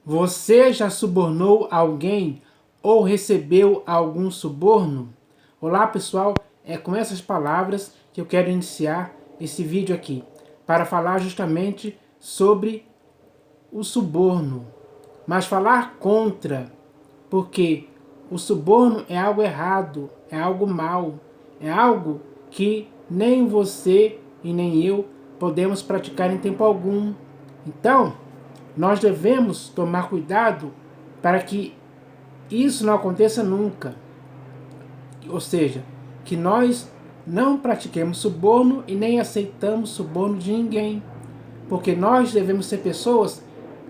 Você já subornou alguém ou recebeu algum suborno? Olá pessoal, é com essas palavras que eu quero iniciar esse vídeo aqui, para falar justamente sobre o suborno, mas falar contra, porque o suborno é algo errado, é algo mal, é algo que nem você e nem eu podemos praticar em tempo algum. Então, nós devemos tomar cuidado para que isso não aconteça nunca. Ou seja, que nós não pratiquemos suborno e nem aceitamos suborno de ninguém. Porque nós devemos ser pessoas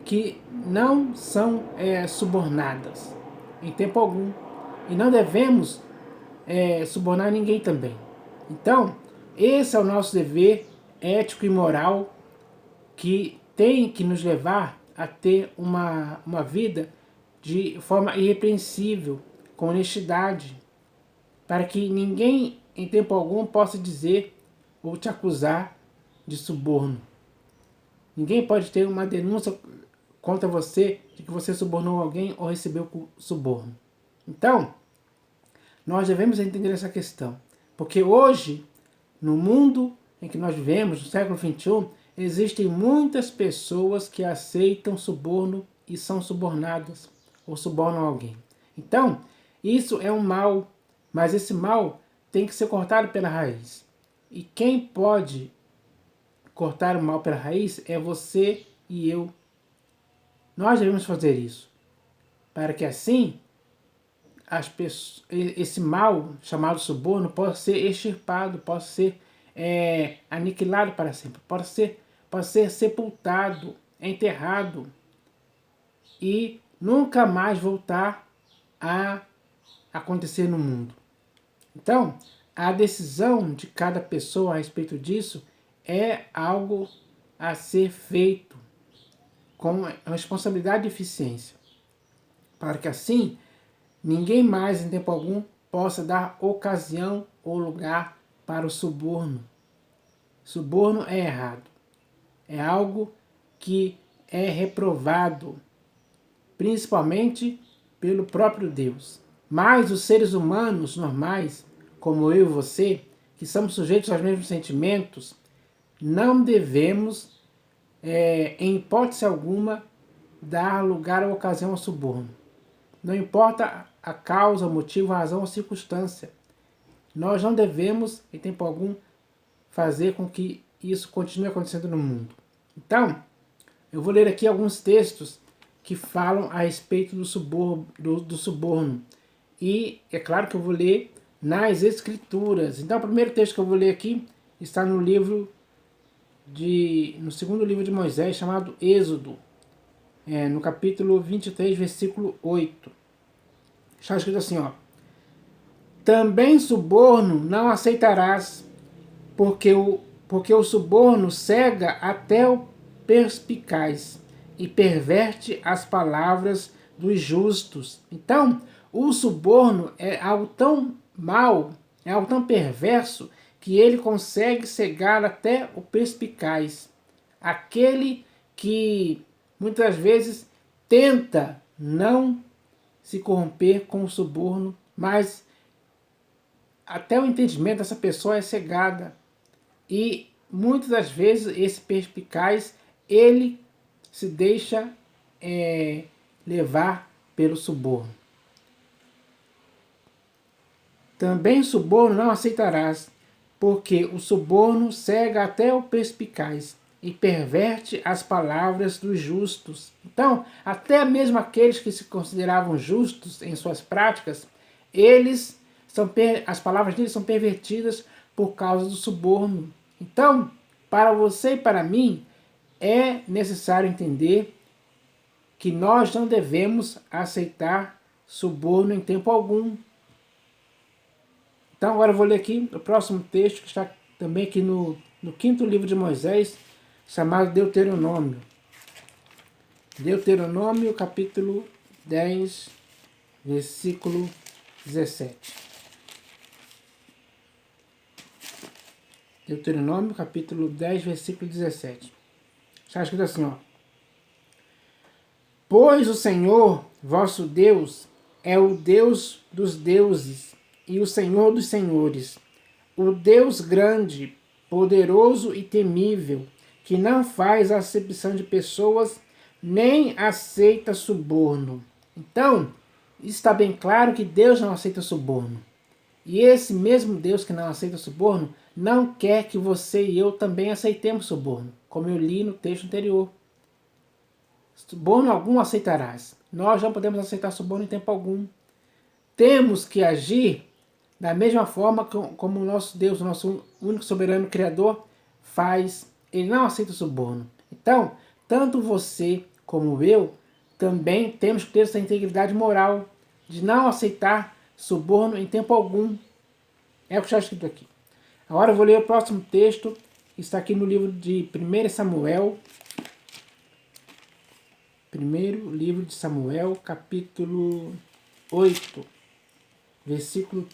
que não são subornadas em tempo algum. E não devemos subornar ninguém também. Então, esse é o nosso dever ético e moral que tem que nos levar a ter uma vida de forma irrepreensível, com honestidade, para que ninguém em tempo algum possa dizer ou te acusar de suborno. Ninguém pode ter uma denúncia contra você de que você subornou alguém ou recebeu suborno. Então, nós devemos entender essa questão, porque hoje, no mundo em que nós vivemos, no século XXI, existem muitas pessoas que aceitam suborno e são subornadas, ou subornam alguém. Então, isso é um mal, mas esse mal tem que ser cortado pela raiz. E quem pode cortar o mal pela raiz é você e eu. Nós devemos fazer isso, para que assim esse mal chamado suborno possa ser extirpado, possa ser aniquilado para sempre, pode ser sepultado, enterrado e nunca mais voltar a acontecer no mundo. Então, a decisão de cada pessoa a respeito disso é algo a ser feito com responsabilidade e eficiência, para que assim ninguém mais em tempo algum possa dar ocasião ou lugar para o suborno. Suborno é errado, é algo que é reprovado, principalmente pelo próprio Deus. Mas os seres humanos normais, como eu e você, que somos sujeitos aos mesmos sentimentos, não devemos, em hipótese alguma, dar lugar ou ocasião ao suborno. Não importa a causa, o motivo, a razão ou circunstância. Nós não devemos, em tempo algum, fazer com que isso continue acontecendo no mundo. Então, eu vou ler aqui alguns textos que falam a respeito do suborno. E é claro que eu vou ler nas Escrituras. Então, o primeiro texto que eu vou ler aqui está no segundo livro de Moisés, chamado Êxodo, no capítulo 23, versículo 8. Está escrito assim, ó: também suborno não aceitarás, porque o suborno cega até o perspicaz e perverte as palavras dos justos. Então, o suborno é algo tão mau, é algo tão perverso, que ele consegue cegar até o perspicaz. Aquele que muitas vezes tenta não se corromper com o suborno, mas até o entendimento dessa pessoa é cegada. E muitas das vezes esse perspicaz, ele se deixa levar pelo suborno. Também suborno não aceitarás, porque o suborno cega até o perspicaz e perverte as palavras dos justos. Então, até mesmo aqueles que se consideravam justos em suas práticas, as palavras deles são pervertidas por causa do suborno. Então, para você e para mim, é necessário entender que nós não devemos aceitar suborno em tempo algum. Então agora eu vou ler aqui o próximo texto, que está também aqui no quinto livro de Moisés, chamado Deuteronômio. Deuteronômio, capítulo 10, versículo 17. Deuteronômio, capítulo 10, versículo 17. Está escrito assim, ó: Pois o Senhor, vosso Deus, é o Deus dos deuses e o Senhor dos senhores, o Deus grande, poderoso e temível, que não faz acepção de pessoas, nem aceita suborno. Então, está bem claro que Deus não aceita suborno. E esse mesmo Deus que não aceita suborno, não quer que você e eu também aceitemos suborno, como eu li no texto anterior. Suborno algum aceitarás. Nós não podemos aceitar suborno em tempo algum. Temos que agir da mesma forma como o nosso Deus, o nosso único soberano Criador, faz. Ele não aceita suborno. Então, tanto você como eu também temos que ter essa integridade moral de não aceitar suborno em tempo algum. É o que está escrito aqui. Agora eu vou ler o próximo texto, que está aqui no livro de 1 Samuel. Primeiro livro de Samuel, capítulo 8, versículo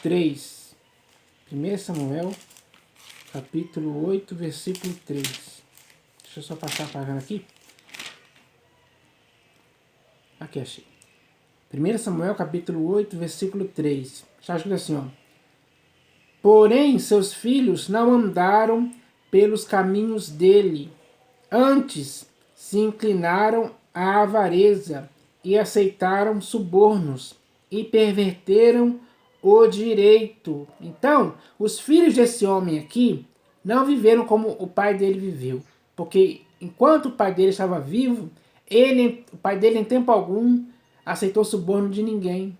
3. 1 Samuel, capítulo 8, versículo 3. Deixa eu só passar a página aqui. Aqui achei. 1 Samuel, capítulo 8, versículo 3. Está escrito assim, ó. Porém, seus filhos não andaram pelos caminhos dele. Antes, se inclinaram à avareza e aceitaram subornos e perverteram o direito. Então, os filhos desse homem aqui não viveram como o pai dele viveu. Porque enquanto o pai dele estava vivo, o pai dele em tempo algum aceitou suborno de ninguém.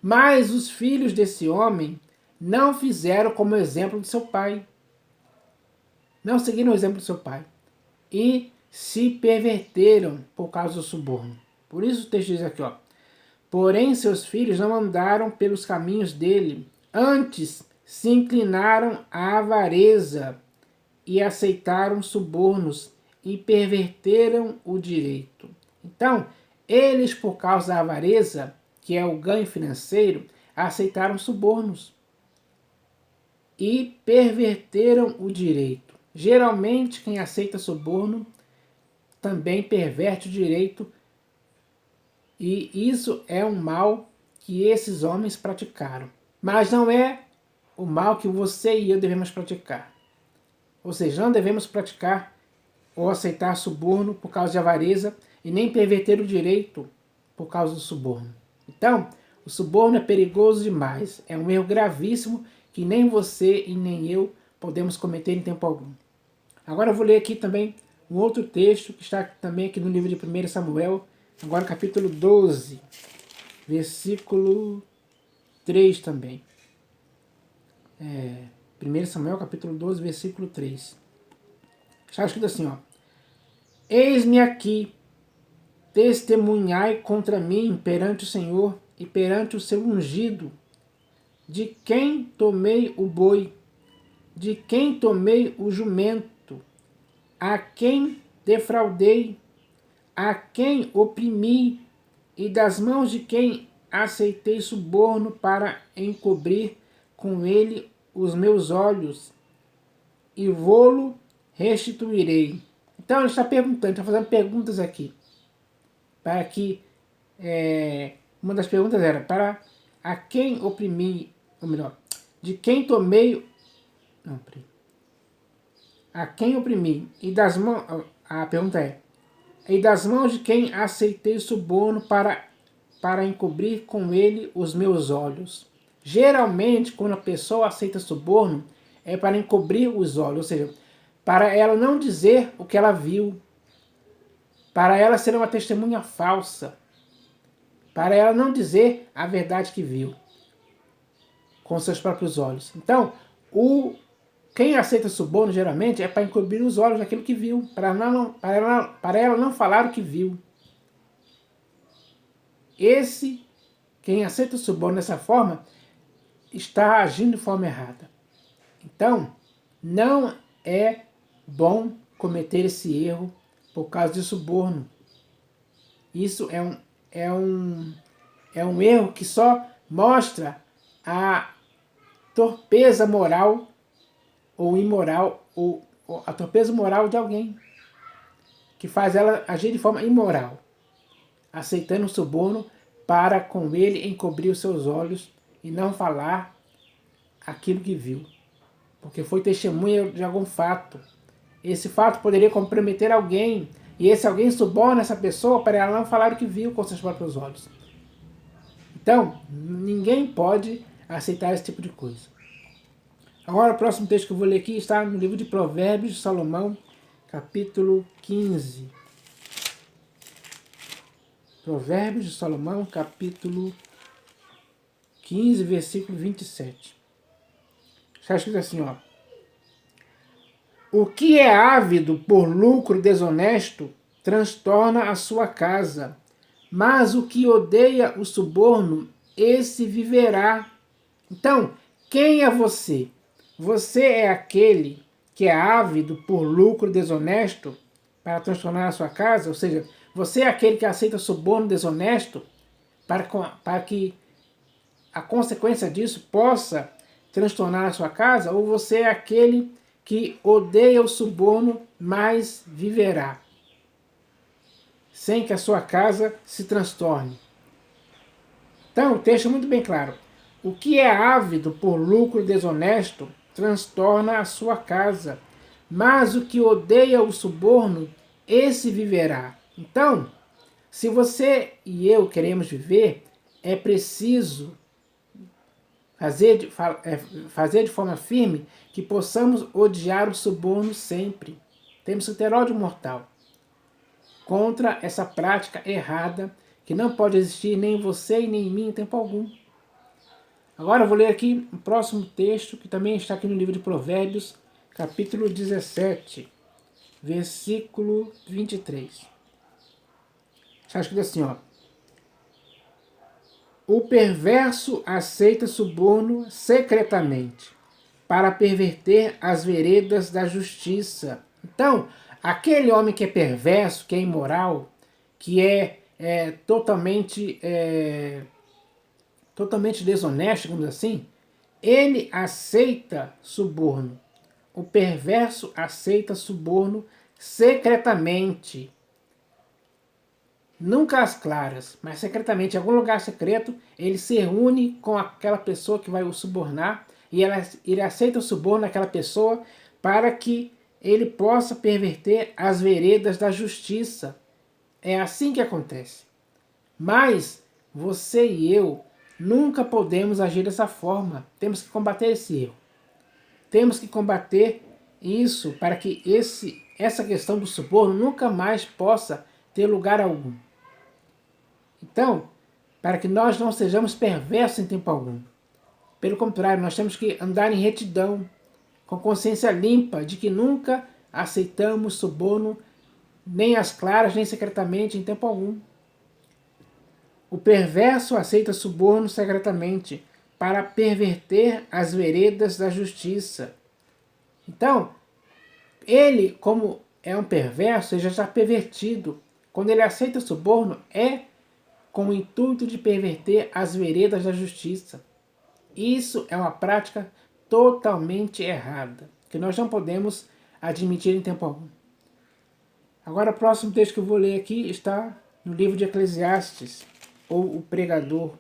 Mas os filhos desse homem não fizeram como exemplo de seu pai. Não seguiram o exemplo do seu pai. E se perverteram por causa do suborno. Por isso o texto diz aqui, ó. Porém, seus filhos não andaram pelos caminhos dele. Antes, se inclinaram à avareza e aceitaram subornos e perverteram o direito. Então, eles, por causa da avareza, que é o ganho financeiro, aceitaram subornos e perverteram o direito. Geralmente, quem aceita suborno também perverte o direito, e isso é um mal que esses homens praticaram. Mas não é o mal que você e eu devemos praticar. Ou seja, não devemos praticar ou aceitar suborno por causa de avareza e nem perverter o direito por causa do suborno. Então, o suborno é perigoso demais. É um erro gravíssimo que nem você e nem eu podemos cometer em tempo algum. Agora eu vou ler aqui também um outro texto que está também aqui no livro de 1 Samuel, agora capítulo 12, versículo 3 também. 1 Samuel capítulo 12, versículo 3. Está escrito assim, ó. Eis-me aqui, testemunhai contra mim perante o Senhor e perante o seu ungido, de quem tomei o boi, de quem tomei o jumento, a quem defraudei, a quem oprimi, e das mãos de quem aceitei suborno para encobrir com ele os meus olhos, e vô-lo restituirei. Então ele está perguntando, está fazendo perguntas aqui, para que, uma das perguntas era, para a quem oprimi, ou melhor, de quem tomei, não, peraí, a quem oprimi, e das mãos, a pergunta é, e das mãos de quem aceitei suborno para encobrir com ele os meus olhos. Geralmente, quando a pessoa aceita suborno, é para encobrir os olhos, ou seja, para ela não dizer o que ela viu, para ela ser uma testemunha falsa, para ela não dizer a verdade que viu com seus próprios olhos. Então, quem aceita suborno geralmente é para encobrir os olhos daquilo que viu, para ela não falar o que viu. Quem aceita o suborno dessa forma, está agindo de forma errada. Então, não é bom cometer esse erro por causa de suborno. Isso é um erro que só mostra a torpeza moral ou imoral, ou a torpeza moral de alguém, que faz ela agir de forma imoral. aceitando o suborno para com ele encobrir os seus olhos e não falar aquilo que viu, porque foi testemunha de algum fato. Esse fato poderia comprometer alguém, e esse alguém suborna essa pessoa para ela não falar o que viu com seus próprios olhos. Então, ninguém pode aceitar esse tipo de coisa. Agora, o próximo texto que eu vou ler aqui está no livro de Provérbios de Salomão, capítulo 15. Provérbios de Salomão, capítulo 15, versículo 27. Está escrito assim, ó. O que é ávido por lucro desonesto transtorna a sua casa, mas o que odeia o suborno, esse viverá. Então, quem é você? Você é aquele que é ávido por lucro desonesto para transtornar a sua casa? Ou seja, você é aquele que aceita suborno desonesto para que a consequência disso possa transtornar a sua casa? Ou você é aquele que odeia o suborno, mas viverá, sem que a sua casa se transtorne? Então, o texto é muito bem claro. O que é ávido por lucro desonesto transtorna a sua casa, mas o que odeia o suborno, esse viverá. Então, se você e eu queremos viver, é preciso fazer de forma firme que possamos odiar o suborno sempre. Temos que ter ódio mortal contra essa prática errada que não pode existir nem em você e nem em mim em tempo algum. Agora eu vou ler aqui o próximo texto, que também está aqui no livro de Provérbios, capítulo 17, versículo 23. Está escrito assim, ó. O perverso aceita suborno secretamente, para perverter as veredas da justiça. Então, aquele homem que é perverso, que é imoral, que é totalmente desonesto, digamos assim, ele aceita suborno. O perverso aceita suborno secretamente. Nunca às claras, mas secretamente, em algum lugar secreto, ele se reúne com aquela pessoa que vai o subornar e ele aceita o suborno daquela pessoa para que ele possa perverter as veredas da justiça. É assim que acontece. Mas você e eu nunca podemos agir dessa forma. Temos que combater esse erro. Temos que combater isso para que essa questão do suborno nunca mais possa ter lugar algum. Então, para que nós não sejamos perversos em tempo algum. Pelo contrário, nós temos que andar em retidão, com consciência limpa de que nunca aceitamos suborno, nem às claras, nem secretamente, em tempo algum. O perverso aceita suborno secretamente para perverter as veredas da justiça. Então, ele, como é um perverso, ele já está pervertido. Quando ele aceita suborno, é com o intuito de perverter as veredas da justiça. Isso é uma prática totalmente errada, que nós não podemos admitir em tempo algum. Agora, o próximo texto que eu vou ler aqui está no livro de Eclesiastes, ou o Pregador,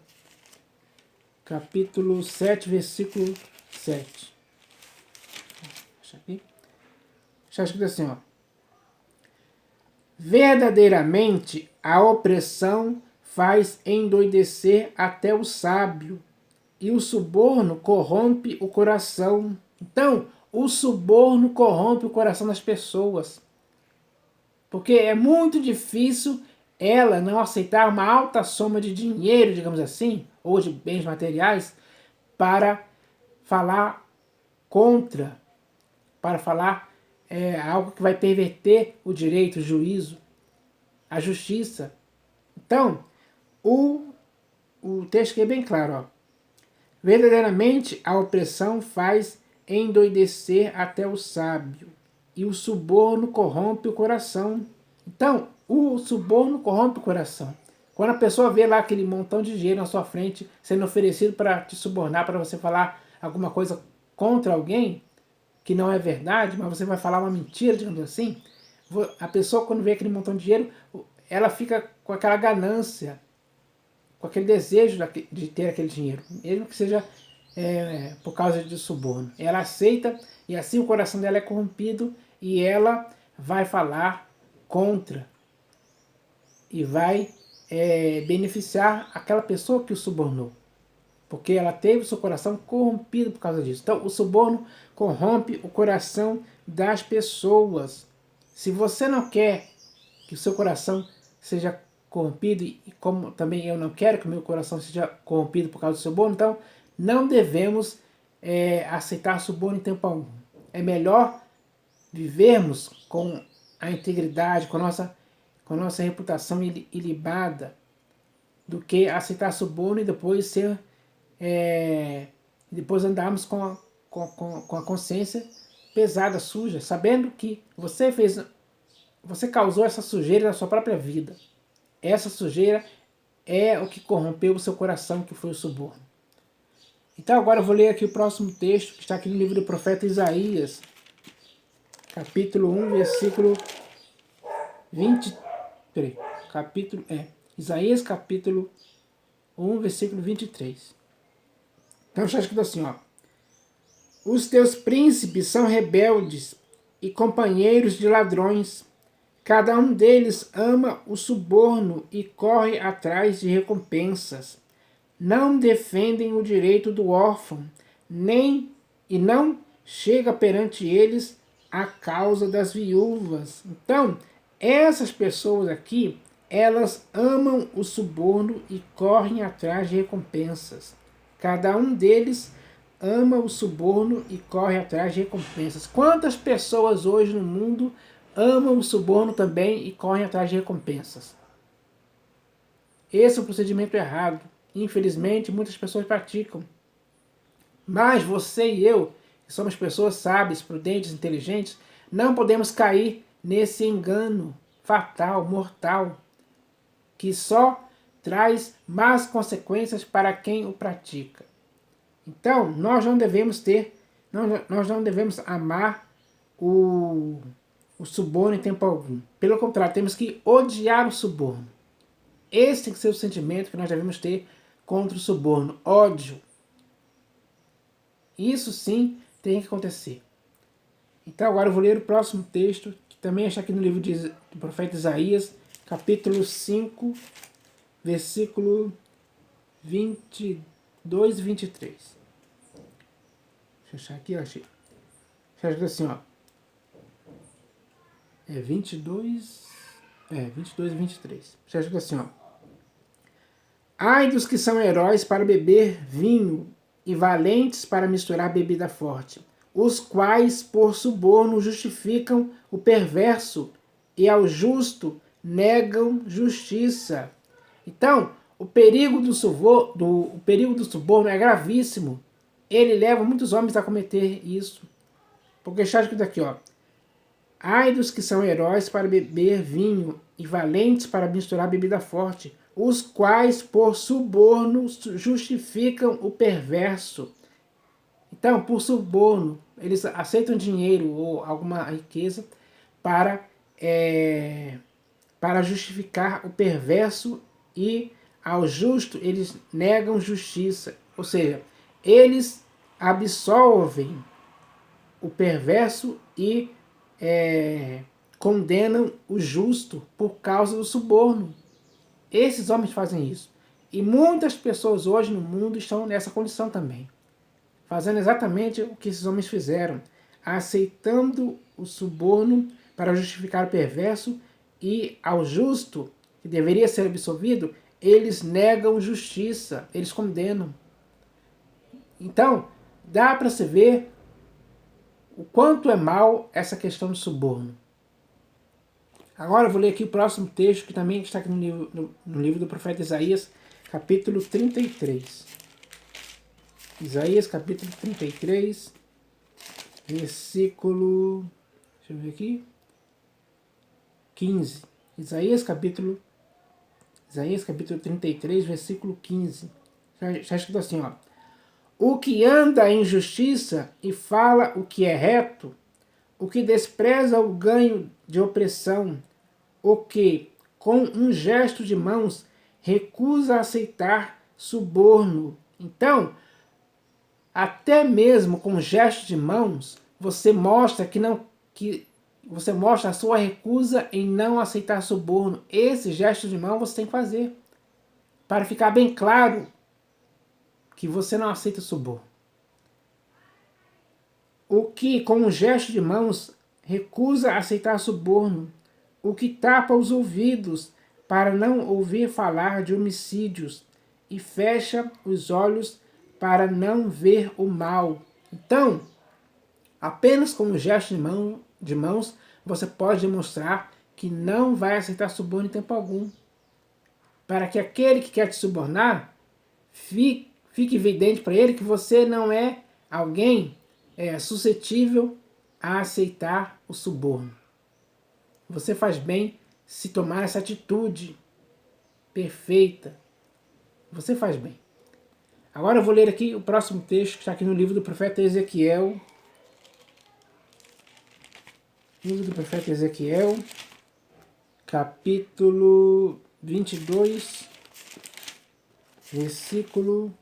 capítulo 7, versículo 7. Deixa aqui. Está escrito assim, ó. Verdadeiramente, a opressão faz endoidecer até o sábio, e o suborno corrompe o coração. Então, o suborno corrompe o coração das pessoas. Porque é muito difícil ela não aceitar uma alta soma de dinheiro, digamos assim, ou de bens materiais, para falar contra, para falar algo que vai perverter o direito, o juízo, a justiça. Então, o texto aqui é bem claro, ó. Verdadeiramente a opressão faz endoidecer até o sábio, e o suborno corrompe o coração. Então, o suborno corrompe o coração. Quando a pessoa vê lá aquele montão de dinheiro na sua frente sendo oferecido para te subornar, para você falar alguma coisa contra alguém, que não é verdade, mas você vai falar uma mentira, digamos assim, a pessoa quando vê aquele montão de dinheiro, ela fica com aquela ganância, com aquele desejo de ter aquele dinheiro, mesmo que seja por causa de suborno. Ela aceita e assim o coração dela é corrompido e ela vai falar contra e vai beneficiar aquela pessoa que o subornou, porque ela teve o seu coração corrompido por causa disso. Então o suborno corrompe o coração das pessoas. Se você não quer que o seu coração seja corrompido, e como também eu não quero que o meu coração seja corrompido por causa do suborno, então não devemos aceitar suborno em tempo algum. É melhor vivermos com a integridade, com a nossa reputação ilibada, do que aceitar suborno e depois depois andarmos com a consciência pesada, suja, sabendo que você causou essa sujeira na sua própria vida. Essa sujeira é o que corrompeu o seu coração, que foi o suborno. Então agora eu vou ler aqui o próximo texto, que está aqui no livro do profeta Isaías, capítulo 1, versículo 20... Peraí, Isaías capítulo 1, versículo 23. Então está escrito assim, ó. Os teus príncipes são rebeldes e companheiros de ladrões. Cada um deles ama o suborno e corre atrás de recompensas. Não defendem o direito do órfão, e não chega perante eles a causa das viúvas. Então, essas pessoas aqui, elas amam o suborno e correm atrás de recompensas. Cada um deles ama o suborno e corre atrás de recompensas. Quantas pessoas hoje no mundo amam o suborno também e correm atrás de recompensas? Esse é um procedimento errado. Infelizmente, muitas pessoas praticam. Mas você e eu, que somos pessoas sábias, prudentes, inteligentes, não podemos cair nesse engano fatal, mortal, que só traz más consequências para quem o pratica. Então, nós não devemos amar o suborno em tempo algum. Pelo contrário, temos que odiar o suborno. Esse tem que ser o sentimento que nós devemos ter contra o suborno, ódio. Isso sim tem que acontecer. Então agora eu vou ler o próximo texto, que também está aqui no livro do profeta Isaías, capítulo 5, versículo 22 e 23. Deixa eu achar aqui, eu achei. Está escrito assim, ó. 22 e 23. Está escrito assim, ó. Ai dos que são heróis para beber vinho e valentes para misturar bebida forte, os quais por suborno justificam o perverso e ao justo negam justiça. Então, o perigo do suborno é gravíssimo. Ele leva muitos homens a cometer isso. Porque está escrito aqui, ó. Ai dos que são heróis para beber vinho e valentes para misturar bebida forte, os quais por suborno justificam o perverso. Então, por suborno, eles aceitam dinheiro ou alguma riqueza para justificar o perverso, e ao justo eles negam justiça. Ou seja, eles absolvem o perverso e condenam o justo por causa do suborno. Esses homens fazem isso. E muitas pessoas hoje no mundo estão nessa condição também. Fazendo exatamente o que esses homens fizeram. Aceitando o suborno para justificar o perverso, e ao justo, que deveria ser absolvido, eles negam justiça, eles condenam. Então, dá para se ver o quanto é mal essa questão do suborno. Agora eu vou ler aqui o próximo texto, que também está aqui no livro do profeta Isaías, capítulo 33. Isaías, capítulo 33, versículo... Deixa eu ver aqui. 15. Isaías, capítulo 33, versículo 15. Está escrito assim, ó. O que anda em justiça e fala o que é reto, o que despreza o ganho de opressão, o que com um gesto de mãos, recusa aceitar suborno. Então, até mesmo com gesto de mãos, você mostra você mostra a sua recusa em não aceitar suborno. Esse gesto de mão você tem que fazer para ficar bem claro que você não aceita suborno. O que, com um gesto de mãos, recusa aceitar suborno. O que tapa os ouvidos para não ouvir falar de homicídios e fecha os olhos para não ver o mal. Então, apenas com um gesto de mãos, você pode demonstrar que não vai aceitar suborno em tempo algum. Para que aquele que quer te subornar, fique evidente para ele que você não é alguém suscetível a aceitar o suborno. Você faz bem se tomar essa atitude perfeita. Você faz bem. Agora eu vou ler aqui o próximo texto que está aqui no livro do profeta Ezequiel. Livro do profeta Ezequiel, capítulo 22, versículo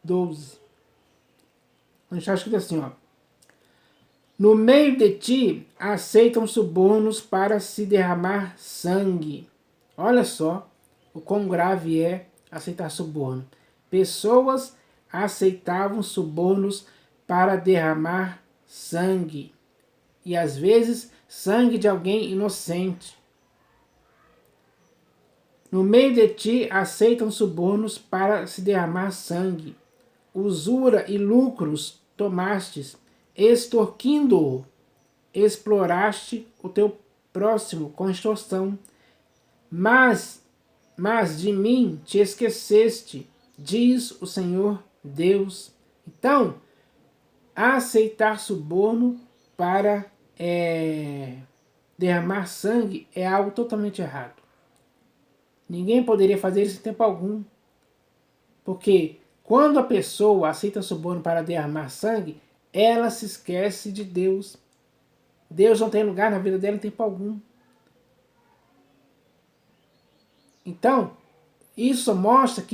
12. Onde está escrito assim, ó. No meio de ti aceitam subornos para se derramar sangue. Olha só o quão grave é aceitar suborno. Pessoas aceitavam subornos para derramar sangue. E às vezes sangue de alguém inocente. No meio de ti aceitam subornos para se derramar sangue. Usura e lucros tomastes, extorquindo-o. Exploraste o teu próximo com extorsão. Mas de mim te esqueceste, diz o Senhor Deus. Então, aceitar suborno para derramar sangue é algo totalmente errado. Ninguém poderia fazer isso em tempo algum. Porque quando a pessoa aceita suborno para derramar sangue, ela se esquece de Deus. Deus não tem lugar na vida dela em tempo algum. Então, isso mostra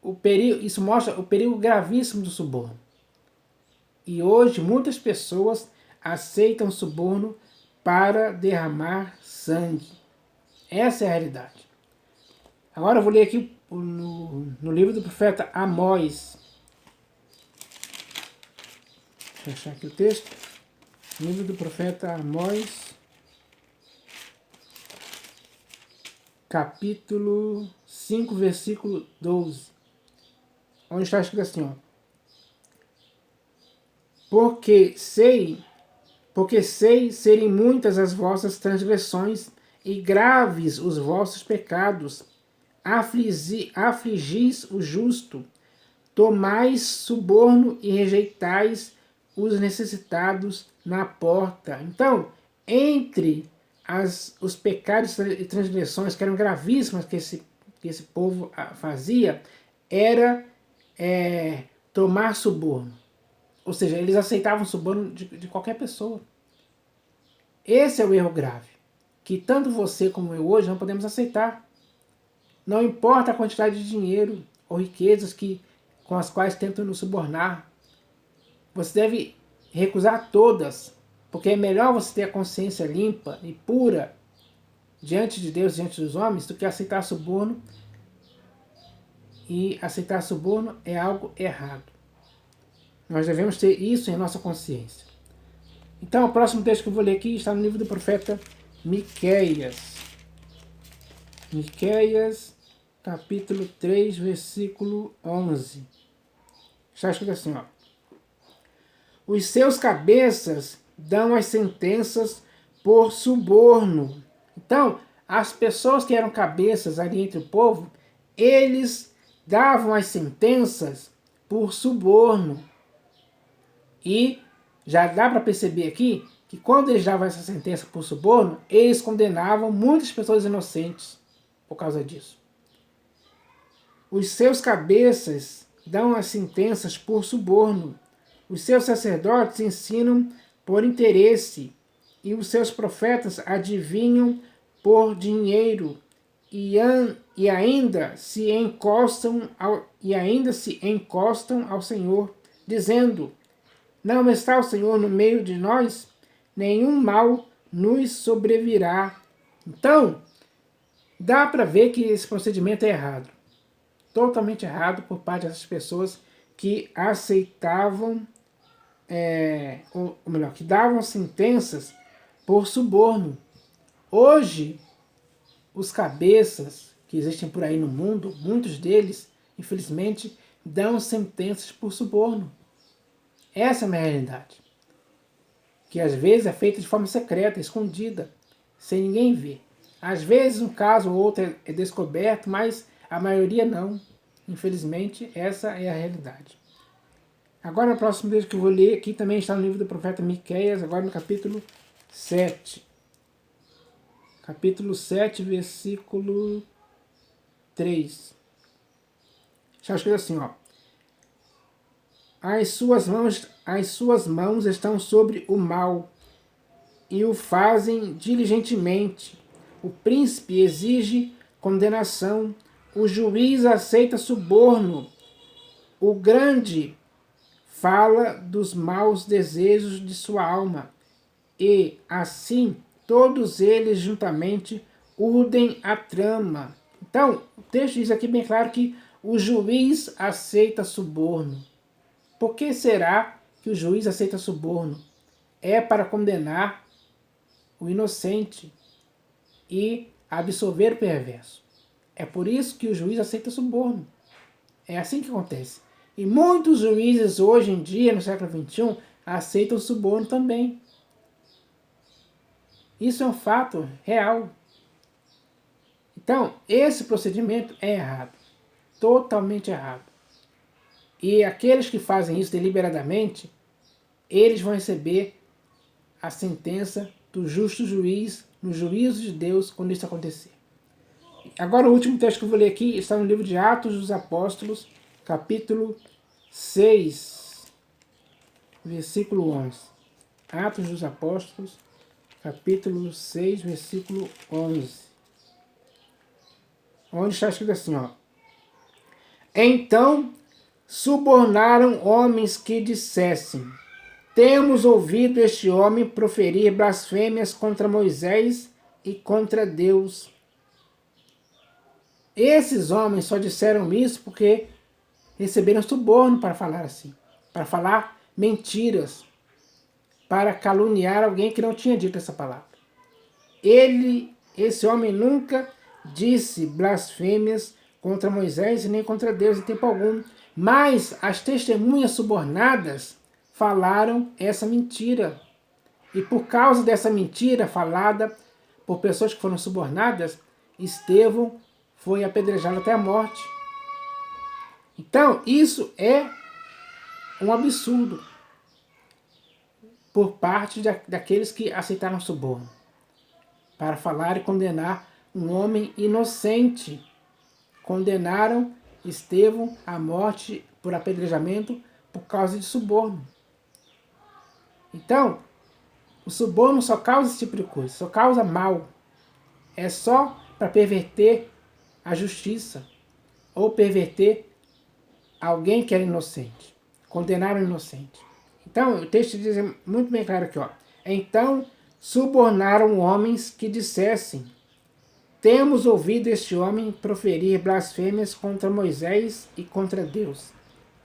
o perigo gravíssimo do suborno. E hoje muitas pessoas aceitam suborno para derramar sangue. Essa é a realidade. Agora eu vou ler aqui no livro do profeta Amós. Deixa eu achar aqui o texto. Livro do profeta Amós, capítulo 5, versículo 12. Onde está escrito assim, ó. Porque sei serem muitas as vossas transgressões e graves os vossos pecados. Afligis o justo, tomais suborno e rejeitais os necessitados na porta. Então, entre os pecados e transgressões que eram gravíssimas que esse povo fazia, era tomar suborno. Ou seja, eles aceitavam suborno de qualquer pessoa. Esse é o erro grave, que tanto você como eu hoje não podemos aceitar. Não importa a quantidade de dinheiro ou riquezas com as quais tentam nos subornar. Você deve recusar todas, porque é melhor você ter a consciência limpa e pura diante de Deus, diante dos homens, do que aceitar suborno. E aceitar suborno é algo errado. Nós devemos ter isso em nossa consciência. Então, o próximo texto que eu vou ler aqui está no livro do profeta Miqueias. Miqueias, capítulo 3, versículo 11. Está escrito assim, ó. Os seus cabeças dão as sentenças por suborno. Então, as pessoas que eram cabeças ali entre o povo, eles davam as sentenças por suborno. E já dá para perceber aqui que quando eles davam essa sentença por suborno, eles condenavam muitas pessoas inocentes por causa disso. Os seus cabeças dão as sentenças por suborno. Os seus sacerdotes ensinam por interesse. e os seus profetas adivinham por dinheiro e ainda se encostam ao Senhor, dizendo: não está o Senhor no meio de nós? Nenhum mal nos sobrevirá. Então, dá para ver que esse procedimento é errado. Totalmente errado por parte dessas pessoas que aceitavam, ou melhor, que davam sentenças por suborno. Hoje, os cabeças que existem por aí no mundo, muitos deles, infelizmente, dão sentenças por suborno. Essa é a minha realidade. Que às vezes é feita de forma secreta, escondida, sem ninguém ver. Às vezes um caso ou outro é descoberto, mas a maioria não. Infelizmente, essa é a realidade. Agora, o próximo texto que eu vou ler aqui também está no livro do profeta Miqueias, agora no capítulo 7. Capítulo 7, versículo 3. Está escrito assim, ó. As suas mãos estão sobre o mal e o fazem diligentemente. O príncipe exige condenação, o juiz aceita suborno, o grande fala dos maus desejos de sua alma, e, assim, todos eles juntamente urdem a trama. Então, o texto diz aqui bem claro que o juiz aceita suborno. Por que será que o juiz aceita suborno? É para condenar o inocente e absolver o perverso. É por isso que o juiz aceita suborno. É assim que acontece. E muitos juízes hoje em dia, no século XXI, aceitam suborno também. Isso é um fato real. Então, esse procedimento é errado. Totalmente errado. E aqueles que fazem isso deliberadamente, eles vão receber a sentença do justo juiz, no juízo de Deus, quando isso acontecer. Agora o último texto que eu vou ler aqui está no livro de Atos dos Apóstolos, capítulo 6, versículo 11. Atos dos Apóstolos, capítulo 6, versículo 11. Onde está escrito assim, ó. Então subornaram homens que dissessem: temos ouvido este homem proferir blasfêmias contra Moisés e contra Deus. Esses homens só disseram isso porque receberam suborno para falar assim, para falar mentiras, para caluniar alguém que não tinha dito essa palavra. Esse homem nunca disse blasfêmias contra Moisés e nem contra Deus em tempo algum, mas as testemunhas subornadas falaram essa mentira. E por causa dessa mentira falada por pessoas que foram subornadas, Estevão foi apedrejado até a morte. Então, isso é um absurdo por parte daqueles que aceitaram suborno para falar e condenar um homem inocente. Condenaram Estevão à morte por apedrejamento por causa de suborno. Então, o suborno só causa esse tipo de coisa, só causa mal. É só para perverter a justiça ou perverter alguém que era inocente, condenar um inocente. Então, o texto diz muito bem claro aqui, ó. Então, subornaram homens que dissessem: temos ouvido este homem proferir blasfêmias contra Moisés e contra Deus,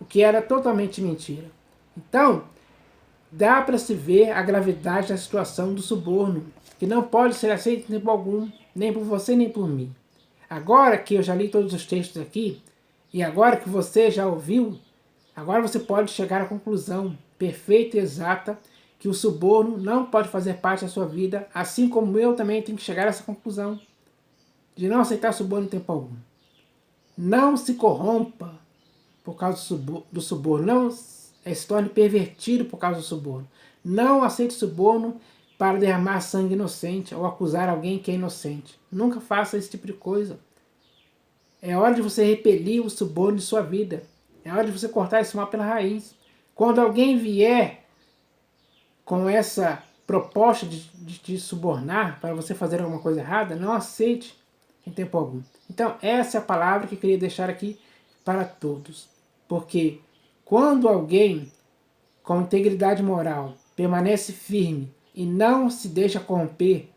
o que era totalmente mentira. Então, dá para se ver a gravidade da situação do suborno, que não pode ser aceito em tempo algum, nem por você nem por mim. Agora que eu já li todos os textos aqui, e agora que você já ouviu, agora você pode chegar à conclusão perfeita e exata que o suborno não pode fazer parte da sua vida, assim como eu também tenho que chegar a essa conclusão, de não aceitar suborno em tempo algum. Não se corrompa por causa do suborno, não se torne pervertido por causa do suborno. Não aceite suborno para derramar sangue inocente ou acusar alguém que é inocente. Nunca faça esse tipo de coisa. É hora de você repelir o suborno de sua vida. É hora de você cortar esse mal pela raiz. Quando alguém vier com essa proposta de subornar para você fazer alguma coisa errada, não aceite em tempo algum. Então essa é a palavra que eu queria deixar aqui para todos. Porque quando alguém com integridade moral permanece firme e não se deixa corromper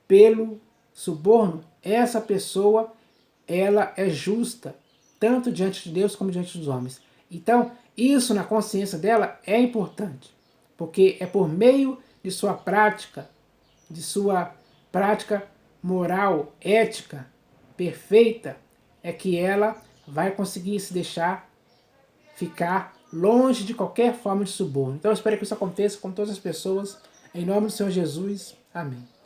pelo suborno, essa pessoa ela é justa, tanto diante de Deus como diante dos homens. Então, isso na consciência dela é importante, porque é por meio de sua prática moral, ética, perfeita, é que ela vai conseguir se deixar ficar longe de qualquer forma de suborno. Então eu espero que isso aconteça com todas as pessoas, em nome do Senhor Jesus. Amém.